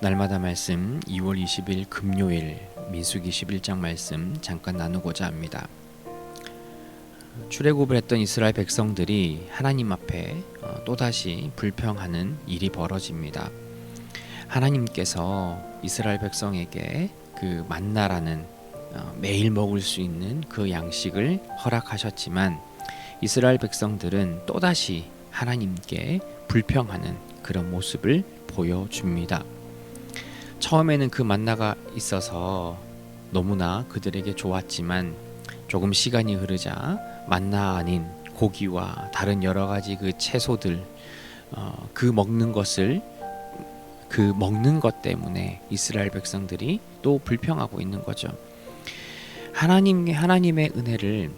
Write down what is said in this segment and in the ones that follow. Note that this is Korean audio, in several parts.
날마다 말씀 2월 20일 금요일 민수기 11장 말씀 잠깐 나누고자 합니다. 출애굽을 했던 이스라엘 백성들이 하나님 앞에 또다시 불평하는 일이 벌어집니다. 하나님께서 이스라엘 백성에게 그 만나라는 매일 먹을 수 있는 그 양식을 허락하셨지만 이스라엘 백성들은 또다시 하나님께 불평하는 그런 모습을 보여줍니다. 처음에는 그 만나가 있어서 너무나 그들에게 좋았지만 조금 시간이 흐르자 만나 아닌 고기와 다른 여러 가지 그 채소들 그 먹는 것 때문에 이스라엘 백성들이 또 불평하고 있는 거죠. 하나님의 은혜를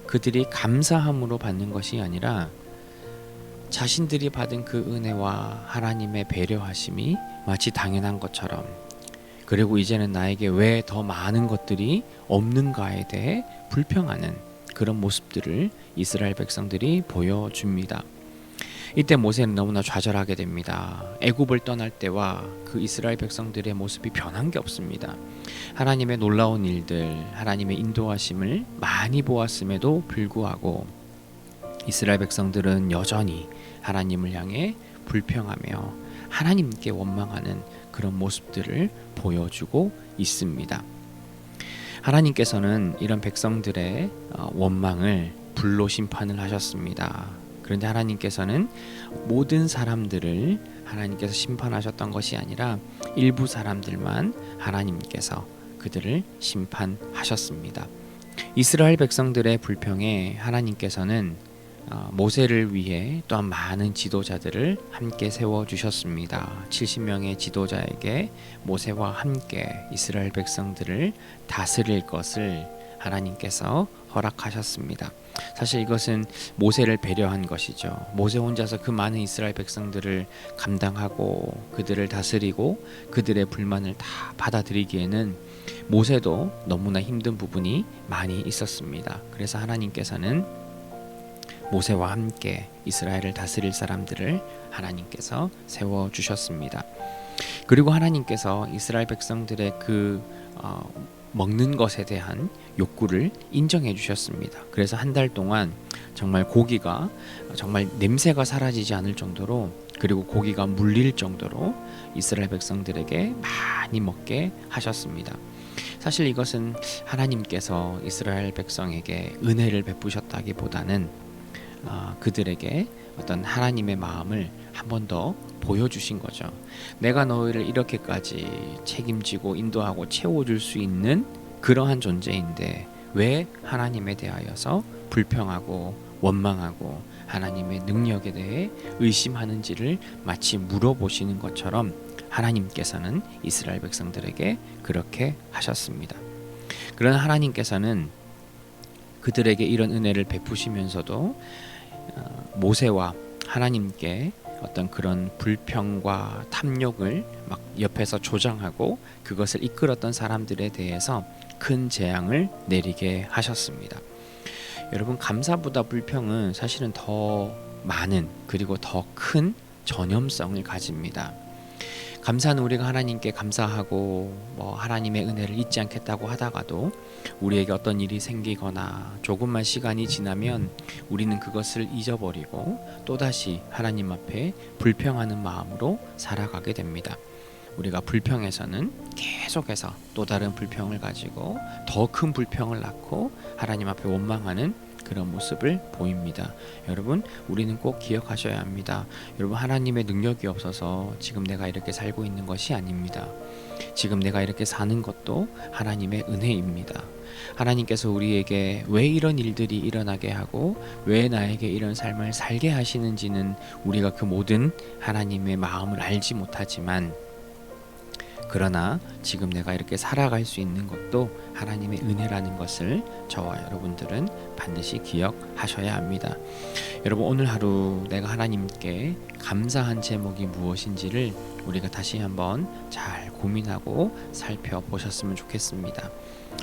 그들이 감사함으로 받는 것이 아니라 자신들이 받은 그 은혜와 하나님의 배려하심이 마치 당연한 것처럼, 그리고 이제는 나에게 왜 더 많은 것들이 없는가에 대해 불평하는 그런 모습들을 이스라엘 백성들이 보여줍니다. 이때 모세는 너무나 좌절하게 됩니다. 애굽을 떠날 때와 그 이스라엘 백성들의 모습이 변한 게 없습니다. 하나님의 놀라운 일들, 하나님의 인도하심을 많이 보았음에도 불구하고 이스라엘 백성들은 여전히 하나님을 향해 불평하며 하나님께 원망하는 그런 모습들을 보여주고 있습니다. 하나님께서는 이런 백성들의 원망을 불로 심판을 하셨습니다. 그런데 하나님께서는 모든 사람들을 하나님께서 심판하셨던 것이 아니라 일부 사람들만 하나님께서 그들을 심판하셨습니다. 이스라엘 백성들의 불평에 하나님께서는 모세를 위해 또한 많은 지도자들을 함께 세워주셨습니다. 70명의 지도자에게 모세와 함께 이스라엘 백성들을 다스릴 것을 하나님께서 허락하셨습니다. 사실 이것은 모세를 배려한 것이죠. 모세 혼자서 그 많은 이스라엘 백성들을 감당하고 그들을 다스리고 그들의 불만을 다 받아들이기에는 모세도 너무나 힘든 부분이 많이 있었습니다. 그래서 하나님께서는 모세와 함께 이스라엘을 다스릴 사람들을 하나님께서 세워주셨습니다. 그리고 하나님께서 이스라엘 백성들의 그 먹는 것에 대한 욕구를 인정해 주셨습니다. 그래서 한 달 동안 정말 고기가 정말 냄새가 사라지지 않을 정도로, 그리고 고기가 물릴 정도로 이스라엘 백성들에게 많이 먹게 하셨습니다. 사실 이것은 하나님께서 이스라엘 백성에게 은혜를 베푸셨다기보다는 그들에게 어떤 하나님의 마음을 한 번 더 보여주신 거죠. 내가 너희를 이렇게까지 책임지고 인도하고 채워줄 수 있는 그러한 존재인데 왜 하나님에 대하여서 불평하고 원망하고 하나님의 능력에 대해 의심하는지를 마치 물어보시는 것처럼 하나님께서는 이스라엘 백성들에게 그렇게 하셨습니다. 그러나 하나님께서는 그들에게 이런 은혜를 베푸시면서도 모세와 하나님께 어떤 그런 불평과 탐욕을 막 옆에서 조장하고 그것을 이끌었던 사람들에 대해서 큰 재앙을 내리게 하셨습니다. 여러분, 감사보다 불평은 사실은 더 많은, 그리고 더 큰 전염성을 가집니다. 감사는 우리가 하나님께 감사하고 하나님의 은혜를 잊지 않겠다고 하다가도 우리에게 어떤 일이 생기거나 조금만 시간이 지나면 우리는 그것을 잊어버리고 또다시 하나님 앞에 불평하는 마음으로 살아가게 됩니다. 우리가 불평에서는 계속해서 또 다른 불평을 가지고 더 큰 불평을 낳고 하나님 앞에 원망하는 그런 모습을 보입니다. 여러분, 우리는 꼭 기억하셔야 합니다. 여러분, 하나님의 능력이 없어서 지금 내가 이렇게 살고 있는 것이 아닙니다. 지금 내가 이렇게 사는 것도 하나님의 은혜입니다. 하나님께서 우리에게 왜 이런 일들이 일어나게 하고 왜 나에게 이런 삶을 살게 하시는지는 우리가 그 모든 하나님의 마음을 알지 못하지만, 그러나 지금 내가 이렇게 살아갈 수 있는 것도 하나님의 은혜라는 것을 저와 여러분들은 반드시 기억하셔야 합니다. 여러분, 오늘 하루 내가 하나님께 감사한 제목이 무엇인지를 우리가 다시 한번 잘 고민하고 살펴보셨으면 좋겠습니다.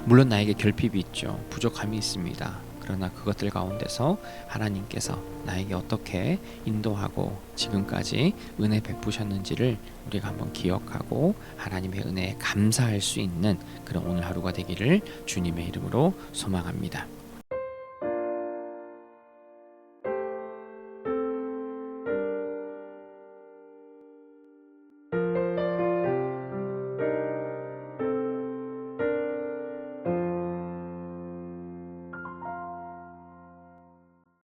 물론 나에게 결핍이 있죠. 부족함이 있습니다. 그러나 그것들 가운데서 하나님께서 나에게 어떻게 인도하고 지금까지 은혜 베푸셨는지를 우리가 한번 기억하고 하나님의 은혜에 감사할 수 있는 그런 오늘 하루가 되기를 주님의 이름으로 소망합니다.